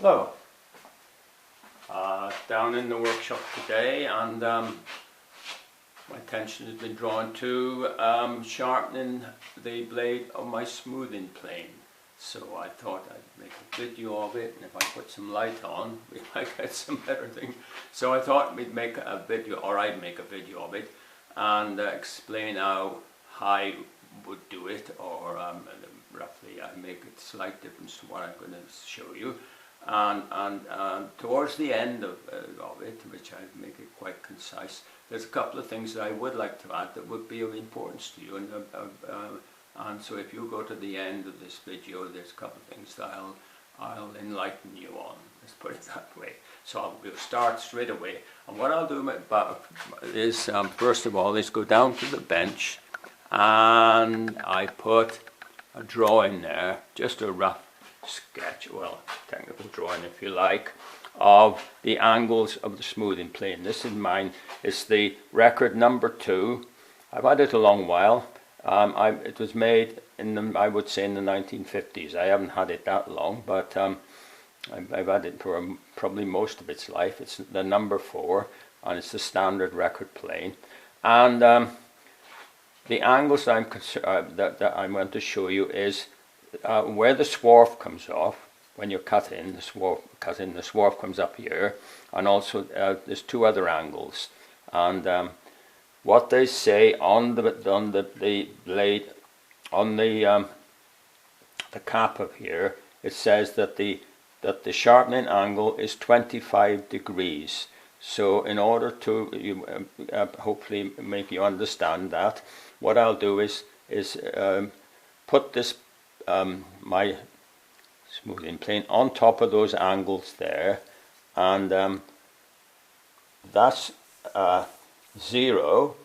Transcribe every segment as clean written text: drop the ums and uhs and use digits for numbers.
Hello. Down in the workshop today, and my attention has been drawn to sharpening the blade of my smoothing plane. So I thought I'd make a video of it, and if I put some light on, we might get some better thing. So I thought we'd make a video, or I'd make a video of it, and explain how I would do it, or roughly I make it slight difference to what I'm going to show you. And towards the end of it, which I make it quite concise, there's a couple of things that I would like to add that would be of importance to you, and so if you go to the end of this video, there's a couple of things that I'll enlighten you on, let's put it that way. So we'll start straight away, and what I'll do is first of all is go down to the bench, and I put a drawing there, just a rough sketch, well, technical drawing if you like, of the angles of the smoothing plane. This is mine. It's the record number 2. I've had it a long while. It was made in the, I would say, in the 1950s. I haven't had it that long, but I've had it for probably most of its life. It's the number 4, and it's the standard record plane. And the angles that I'm going to show you is where the swarf comes off. When you cut in, the swarf comes up here, and also there's 2 other angles. And what they say on the blade, on the cap of here, it says that the sharpening angle is 25 degrees. So in order to hopefully make you understand that, what I'll do is put this my smoothing plane on top of those angles there, and that's 0.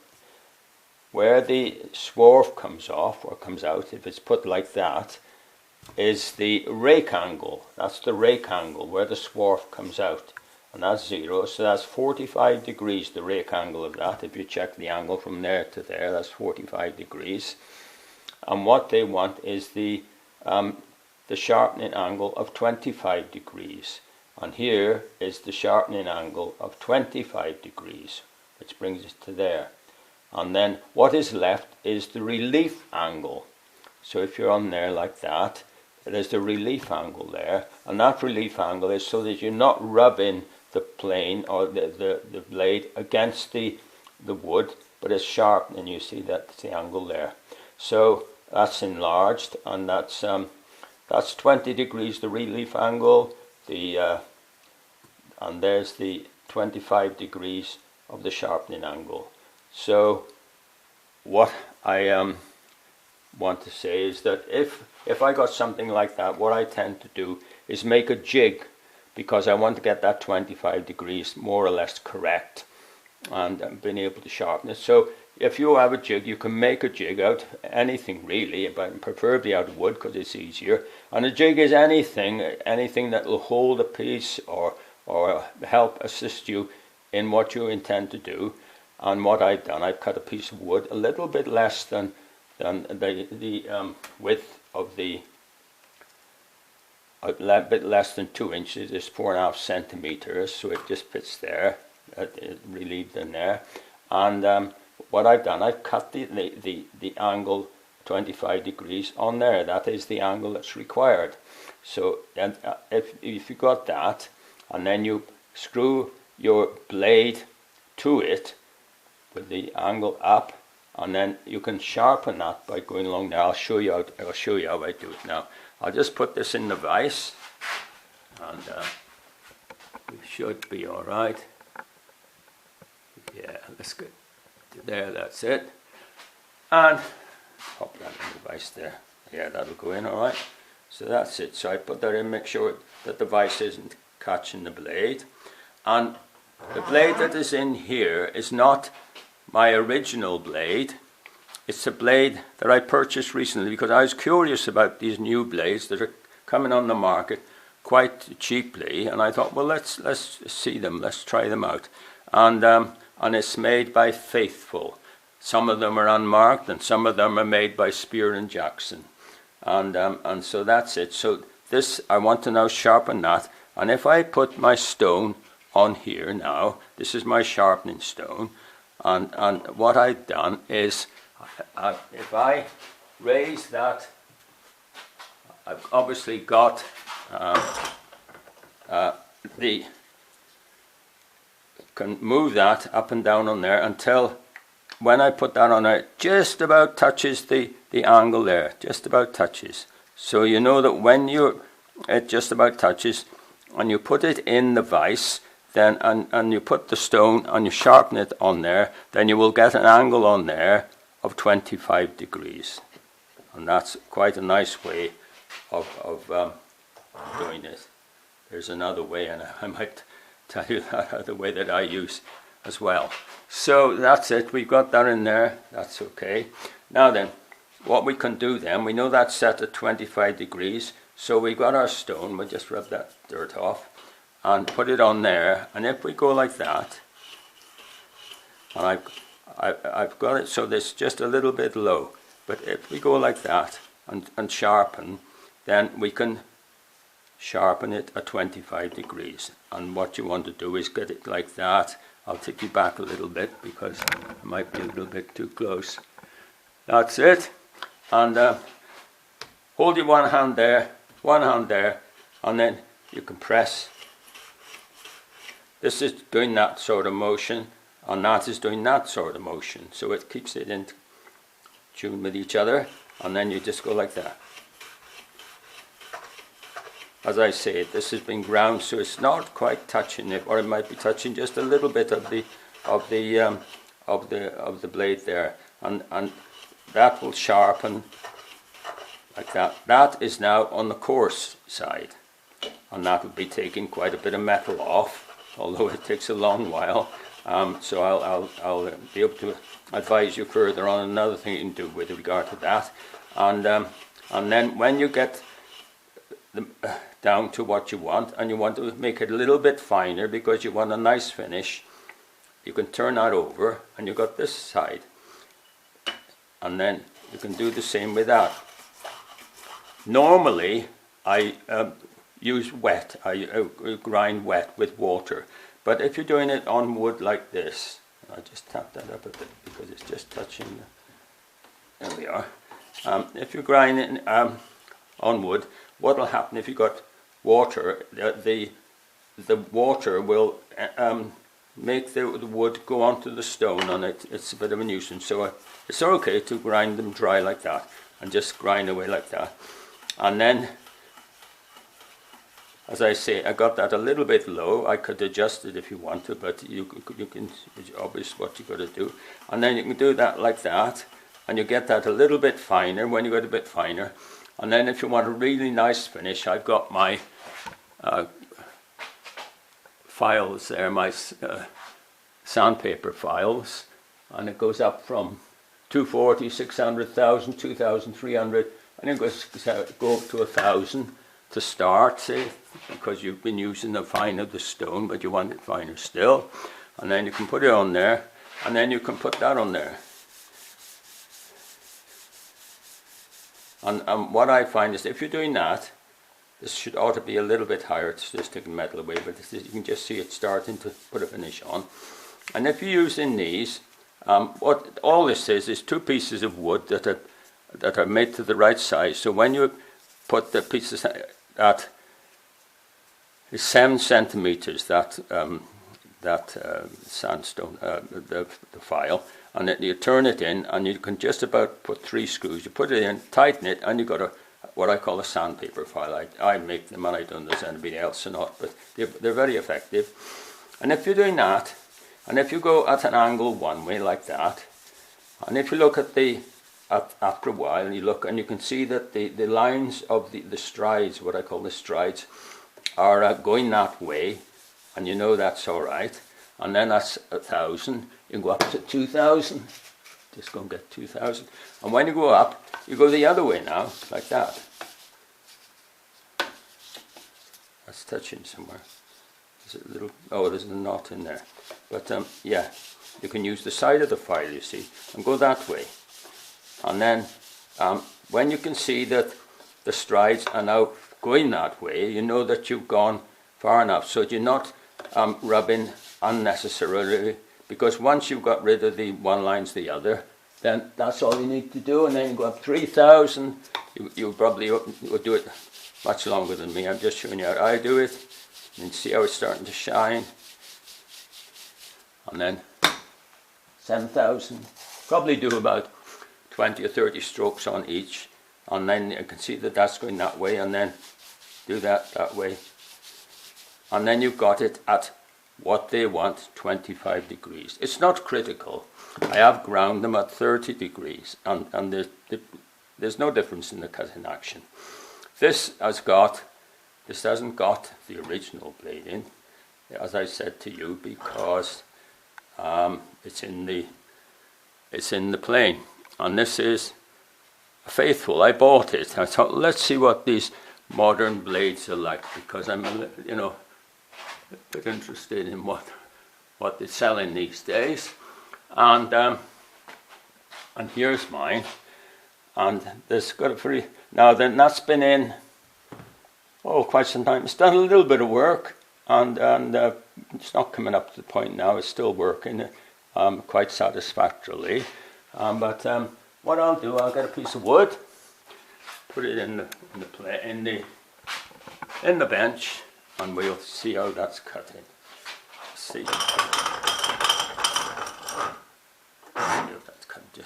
Where the swarf comes off or comes out, if it's put like that, is the rake angle. That's the rake angle where the swarf comes out, and that's 0. So that's 45 degrees, the rake angle of that. If you check the angle from there to there, that's 45 degrees. And what they want is the sharpening angle of 25 degrees. And here is the sharpening angle of 25 degrees, which brings us to there. And then what is left is the relief angle. So if you're on there like that, there's the relief angle there, and that relief angle is so that you're not rubbing the plane or the blade against the wood, but it's sharp, and you see that's the angle there. So that's enlarged, and that's 20 degrees, the relief angle, and there's the 25 degrees of the sharpening angle. So what I want to say is that if I got something like that, what I tend to do is make a jig, because I want to get that 25 degrees more or less correct, and being able to sharpen it. So if you have a jig, you can make a jig out of anything really, but preferably out of wood because it's easier. And a jig is anything that will hold a piece or help assist you in what you intend to do. And what I've done, I've cut a piece of wood a little bit less than the width of the, a bit less than 2 inches. It's 4.5 centimeters, so it just fits there, relieved in there. And what I've done, I've cut the angle 25 degrees on there. That is the angle that's required. So and if you got that, and then you screw your blade to it with the angle up, and then you can sharpen that by going along there. I'll show you how I do it now. I'll just put this in the vise, and it should be all right. Yeah, let's get there, that's it, and pop that in the vise there. Yeah, that'll go in all right. So that's it. So I put that in, make sure that the vise isn't catching the blade. And the blade that is in here is not my original blade. It's a blade that I purchased recently because I was curious about these new blades that are coming on the market quite cheaply, and I thought, well, let's see them, let's try them out. And it's made by Faithful. Some of them are unmarked, and some of them are made by Spear and Jackson. And so that's it. So this, I want to now sharpen that, And if I put my stone on here now, this is my sharpening stone, and what I've done is, if I raise that, I've obviously got can move that up and down on there until when I put that on there, it just about touches the angle there, just about touches. So you know that when it just about touches, and you put it in the vise, then and you put the stone and you sharpen it on there, then you will get an angle on there of 25 degrees. And that's quite a nice way of doing it. There's another way, and I might tell you that other way that I use as well. So that's it, we've got that in there, that's okay. Now then, what we can do then, we know that's set at 25 degrees, so we've got our stone, we'll just rub that dirt off and put it on there, and if we go like that, and I've got it so this just a little bit low, but if we go like that and sharpen, then we can sharpen it at 25 degrees. And what you want to do is get it like that. I'll take you back a little bit because I might be a little bit too close. That's it. And hold your one hand there, and then you can press. This is doing that sort of motion, and that is doing that sort of motion. So it keeps it in tune with each other, and then you just go like that. As I say, this has been ground, so it's not quite touching it, or it might be touching just a little bit of the blade there, and that will sharpen like that. That is now on the coarse side, and that will be taking quite a bit of metal off, although it takes a long while. So I'll be able to advise you further on another thing you can do with regard to that, and then when you get down to what you want, and you want to make it a little bit finer because you want a nice finish, you can turn that over and you've got this side, and then you can do the same with that. Normally I use wet, I grind wet with water, but if you're doing it on wood like this, I'll just tap that up a bit because it's just touching there we are. If you're grinding on wood, what will happen if you've got water, the water will make the wood go onto the stone, and it's a bit of a nuisance. So it's okay to grind them dry like that, and just grind away like that. And then, as I say, I got that a little bit low. I could adjust it if you want to, but you can, it's obvious what you've got to do. And then you can do that like that, and you get that a little bit finer when you get a bit finer. And then if you want a really nice finish, I've got my files there, my sandpaper files, and it goes up from 240, 600,000, 2,300, and it goes go up to 1,000 to start, say, because you've been using the fine of the stone, but you want it finer still. And then you can put it on there, and then you can put that on there. And what I find is if you're doing that, this ought to be a little bit higher. It's just taking metal away, but you can just see it starting to put a finish on. And if you're using these, what all this is two pieces of wood that are made to the right size. So when you put the pieces that is 7 centimeters, that sandstone, the file, and then you turn it in, and you can just about put 3 screws. You put it in, tighten it, and you've got what I call a sandpaper file. I make them, and I don't know if there's anybody else or not, but they're very effective. And if you're doing that, and if you go at an angle one way like that, and if you look at after a while, you look and you can see that the lines of the strides, what I call the strides, are going that way, and you know that's all right. And then that's 1,000. You can go up to 2,000. Just go and get 2,000. And when you go up, you go the other way now, like that. That's touching somewhere. There's a little, oh, there's a knot in there. But yeah, you can use the side of the file, you see, and go that way. And then when you can see that the strides are now going that way, you know that you've gone far enough so you're not rubbing unnecessarily, because once you've got rid of the one line's the other, then that's all you need to do, and then you go up 3,000. You probably will do it much longer than me. I'm just showing you how I do it. And see how it's starting to shine. And then 7,000. Probably do about 20 or 30 strokes on each. And then you can see that that's going that way, and then do that way. And then you've got it at what they want, 25 degrees. It's not critical. I have ground them at 30 degrees, and there's no difference in the cutting action. This hasn't got the original blade in, as I said to you, because it's in the plane, and this is faithful. I bought it. I thought, let's see what these modern blades are like, because I'm a bit interested in what they're selling these days. And here's mine, and this got a very, now then that's been in quite some time. It's done a little bit of work, and it's not coming up to the point now. It's still working quite satisfactorily. But what I'll do, I'll get a piece of wood, put it in the bench, and we'll see how that's cutting. See. That's cutting.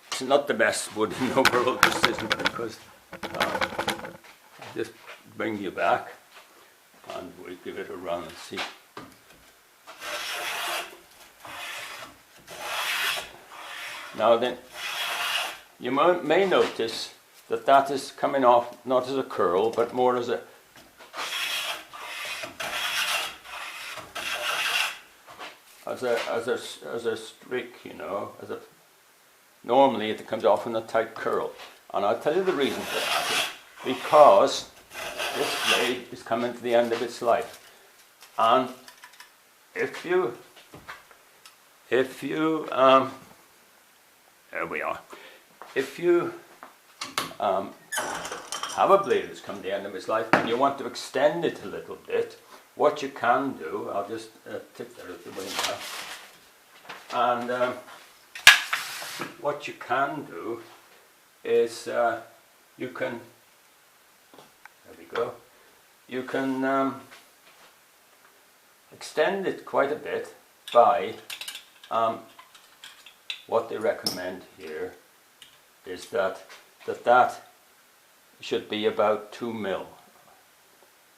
It's not the best wood in the world, this isn't, because just bring you back, and we'll give it a run and see. Now then, you may notice that is coming off not as a curl, but more as a streak, normally it comes off in a tight curl. And I'll tell you the reason for that. Because this blade is coming to the end of its life. And if you there we are. If you have a blade that's come to the end of its life and you want to extend it a little bit, what you can do, I'll just take that out of the way now, and what you can do is you can, there we go, you can extend it quite a bit by what they recommend here is that should be about 2 mil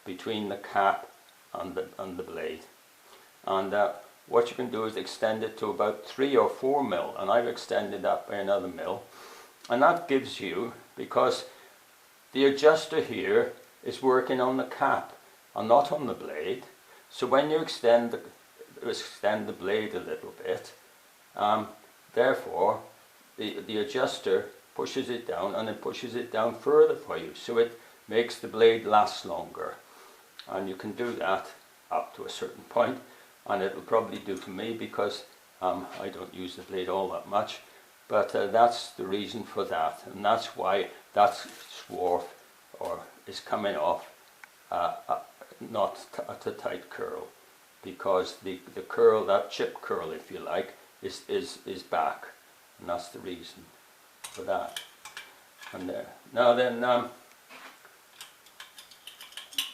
between the cap and the blade, and what you can do is extend it to about 3 or 4 mil, and I've extended that by another mil, and that gives you, because the adjuster here is working on the cap and not on the blade, so when you extend the blade a little bit, therefore the adjuster pushes it down, and it pushes it down further for you, so it makes the blade last longer. And you can do that up to a certain point, and it'll probably do for me, because I don't use the blade all that much, but that's the reason for that, and that's why that swarf is coming off not at a tight curl, because the curl, that chip curl if you like, is back, and that's the reason for that. And there. Now then,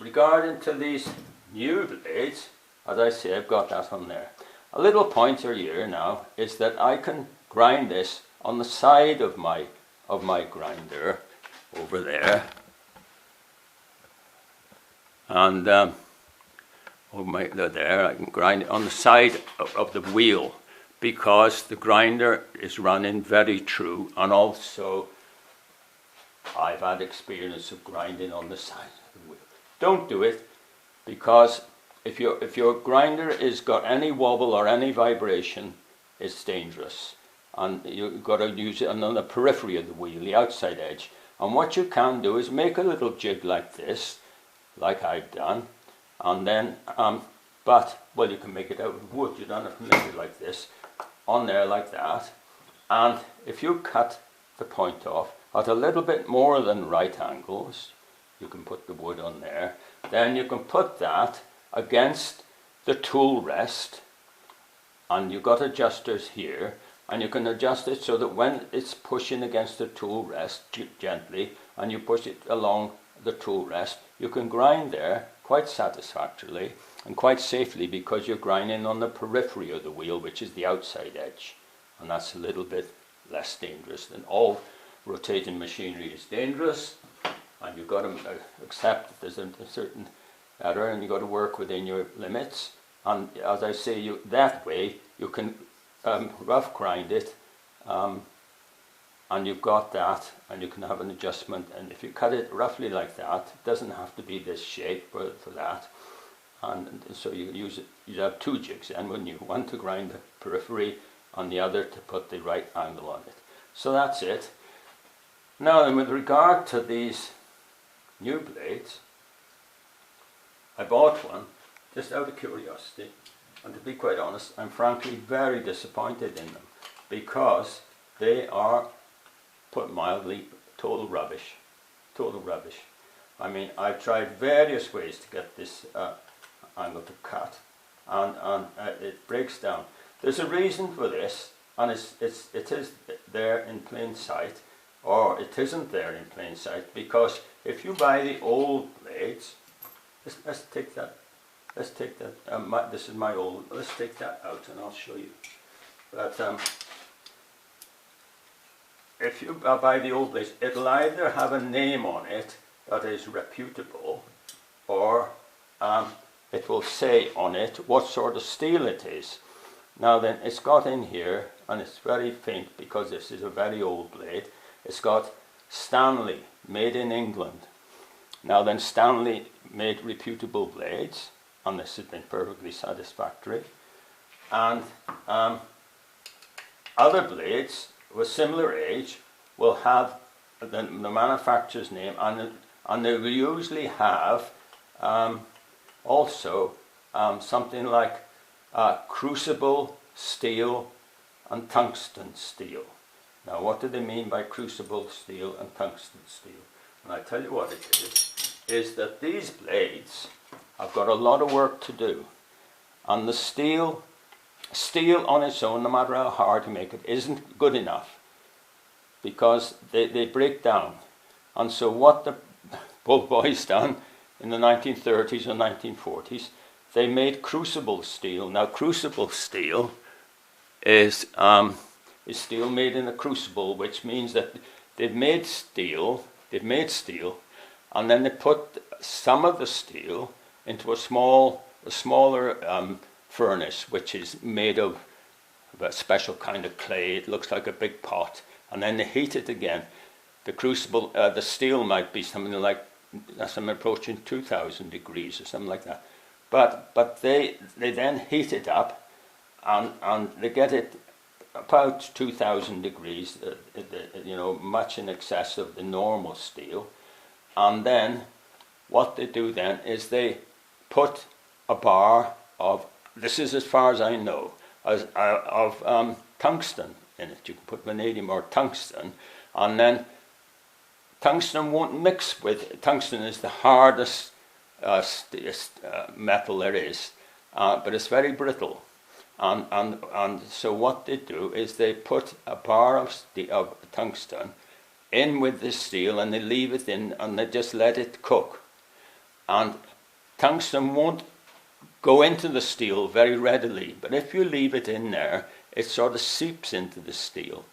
regarding to these new blades, as I say, I've got that on there. A little pointer here now is that I can grind this on the side of my grinder over there, and there I can grind it on the side of the wheel, because the grinder is running very true, and also I've had experience of grinding on the side of the wheel. Don't do it, because if your grinder has got any wobble or any vibration, it's dangerous, and you've got to use it on the periphery of the wheel, the outside edge. And what you can do is make a little jig like this, like I've done, and then you can make it out of wood. You don't have to make it like this, on there like that. And if you cut the point off at a little bit more than right angles, you can put the wood on there, then you can put that against the tool rest, and you've got adjusters here, and you can adjust it so that when it's pushing against the tool rest gently, and you push it along the tool rest, you can grind there quite satisfactorily and quite safely, because you're grinding on the periphery of the wheel, which is the outside edge, and that's a little bit less dangerous. Than all rotating machinery is dangerous, and you've got to accept that there's a certain error, and you've got to work within your limits. And as I say, that way you can rough grind it, and you've got that, and you can have an adjustment. And if you cut it roughly like that, it doesn't have to be this shape for that. And so you have two jigs, and when you want to grind the periphery, and the other to put the right angle on it. So that's it. Now, and with regard to these new blades, I bought one just out of curiosity, and to be quite honest, I'm frankly very disappointed in them, because they are, put mildly, total rubbish. Total rubbish. I mean, I've tried various ways to get this angle to cut, and it breaks down. There's a reason for this, and it is there in plain sight, or it isn't there in plain sight, because if you buy the old blades, let's take that, this is my old, let's take that out and I'll show you. But if you buy the old blades, it'll either have a name on it that is reputable, or it will say on it what sort of steel it is. Now then, it's got in here, and it's very faint because this is a very old blade. It's got Stanley, made in England. Now then, Stanley made reputable blades, and this has been perfectly satisfactory. And other blades with similar age will have the manufacturer's name, and they will usually have also something like crucible steel and tungsten steel. Now, what do they mean by crucible steel and tungsten steel? And I tell you what it is that these blades have got a lot of work to do, and the steel on its own, no matter how hard you make it, isn't good enough, because they break down. And so what the old boys done in the 1930s and 1940s, they made crucible steel. Now, crucible steel is steel made in a crucible, which means that they've made steel, and then they put some of the steel into a smaller furnace, which is made of a special kind of clay. It looks like a big pot, and then they heat it again. The crucible, the steel might be something like approaching 2,000 degrees or something like that. But they then heat it up, and they get it about 2,000 degrees, much in excess of the normal steel. And then what they do then is they put a bar of, this is as far as I know, of tungsten in it. You can put vanadium or tungsten, and then tungsten won't mix with, tungsten is the hardest metal there is, but it's very brittle, and so what they do is they put a bar of tungsten in with the steel, and they leave it in, and they just let it cook, and tungsten won't go into the steel very readily, but if you leave it in there, it sort of seeps into the steel.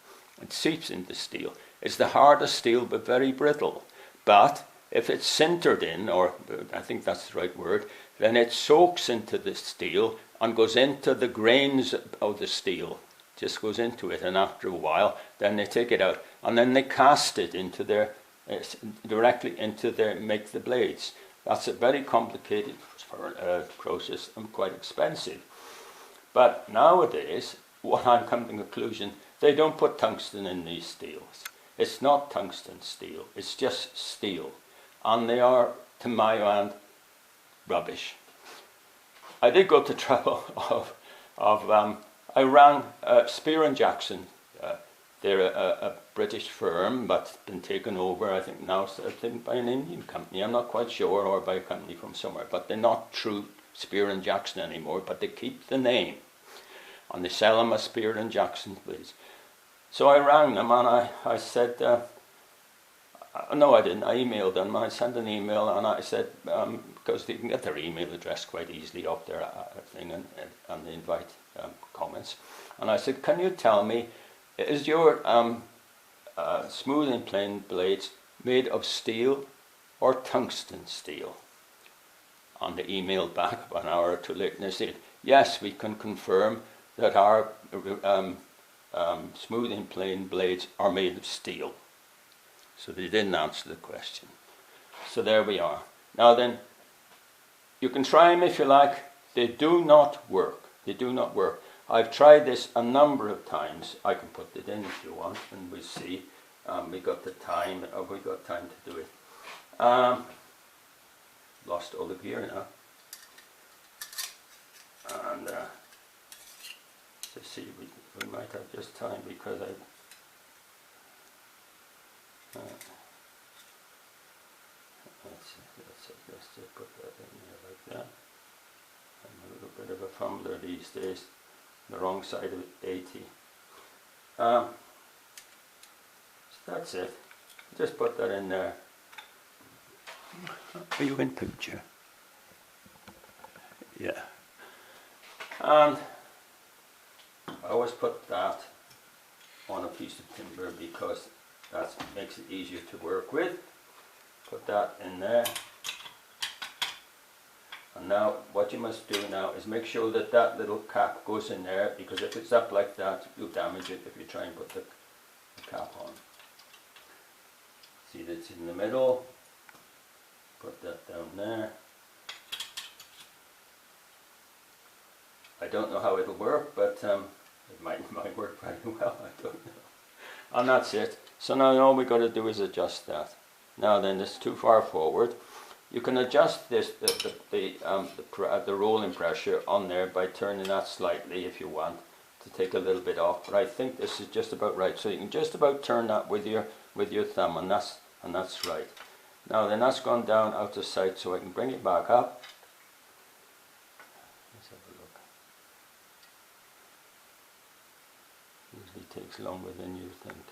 It's the hardest steel, but very brittle. But if it's sintered in, or I think that's the right word, then it soaks into the steel and goes into the grains of the steel. Just goes into it, and after a while, then they take it out, and then they cast it into their directly into their make the blades. That's a very complicated process and quite expensive. But nowadays, what I'm coming to the conclusion, they don't put tungsten in these steels. It's not tungsten steel, it's just steel. And they are, to my mind, rubbish. I did go to trouble I rang Spear and Jackson They're a British firm, but it's been taken over, I think now, I think by an Indian company. I'm not quite sure, or by a company from somewhere. But they're not true Spear and Jackson anymore, but they keep the name. And they sell them as Spear and Jackson blades. So I rang them and I said, no I didn't, I emailed them. I sent an email and I said, because you can get their email address quite easily up there thing and they invite comments. And I said, can you tell me, is your smoothing plane blades made of steel or tungsten steel? And they emailed back about an hour or two later and they said, yes, we can confirm that our smoothing plane blades are made of steel. So they didn't answer the question. So there we are. Now then, you can try them if you like. They do not work. They do not work. I've tried this a number of times. I can put it in if you want, and we'll see. We got the time. We got time to do it. Lost all the gear now. And to see, we might have just time because let's just put that in there like that. I'm a little bit of a fumbler these days. The wrong side of 80. So that's it. Just put that in there. Are you in picture? Yeah. And I always put that on a piece of timber because that makes it easier to work with. Put that in there. And now what you must do now is make sure that that little cap goes in there, because if it's up like that you'll damage it if you try and put the cap on. See that it's in the middle. Put that down there. I don't know how it'll work, but it might work very well, I don't know. And that's it. So now all we've got to do is adjust that. Now then, it's too far forward. You can adjust this, the rolling pressure on there by turning that slightly if you want to take a little bit off. But I think this is just about right. So you can just about turn that with your thumb, and that's right. Now then, that's gone down out of sight, so I can bring it back up. Let's have a look. Usually takes longer than you think.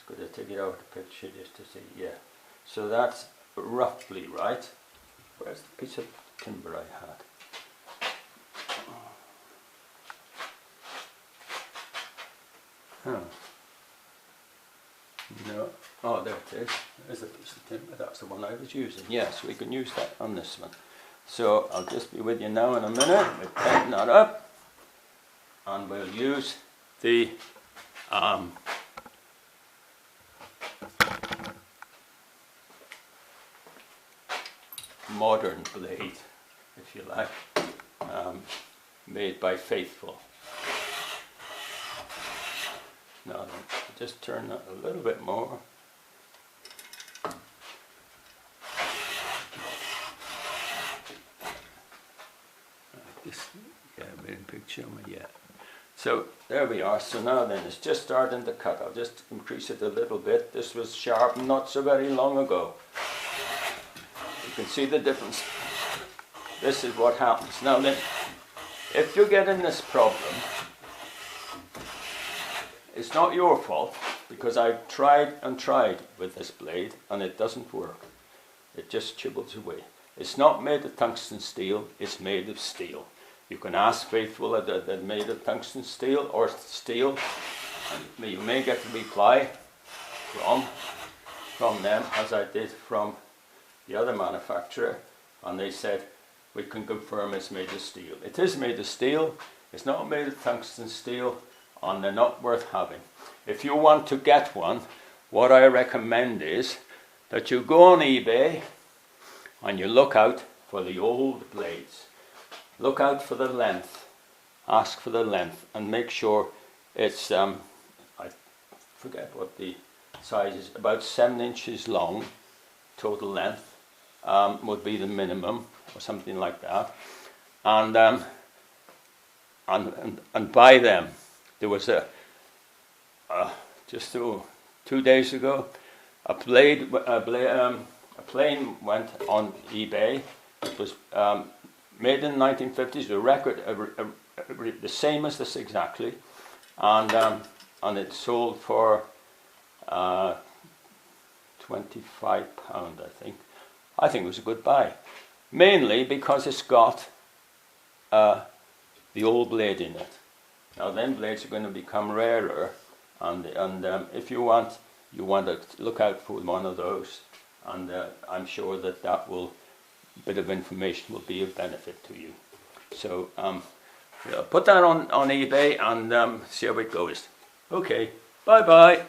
Going to take it out of the picture just to see, yeah. So that's roughly right. Where's the piece of timber I had? Oh. No. Oh, there it is. There's a piece of timber. That's the one I was using. Yes, we can use that on this one. So I'll just be with you now in a minute. We'll tighten that up. And we'll use the modern blade, if you like, made by Faithful. Now then, just turn that a little bit more. This, yeah, we're in picture, yeah. So there we are. So now then, it's just starting to cut. I'll just increase it a little bit. This was sharpened not so very long ago. You can see the difference. This is what happens. Now then, if you're getting this problem, it's not your fault, because I've tried and tried with this blade and it doesn't work. It just chibbles away. It's not made of tungsten steel, it's made of steel. You can ask Faithful that they're made of tungsten steel or steel, and you may get a reply from them, as I did from the other manufacturer, and they said we can confirm it's made of steel. It is made of steel, it's not made of tungsten steel, and they're not worth having. If you want to get one, what I recommend is that you go on eBay and you look out for the old blades. Look out for the length, ask for the length, and make sure it's, I forget what the size is, about 7 inches long, total length. Would be the minimum, or something like that. and buy them. There was just 2 days ago, a plane went on eBay. It was made in the 1950s, a record, the same as this exactly, and it sold for £25, I think. I think it was a good buy, mainly because it's got the old blade in it. Now, them blades are going to become rarer, and if you want to look out for one of those, and I'm sure that bit of information will be of benefit to you. So put that on eBay and see how it goes. Okay, bye bye.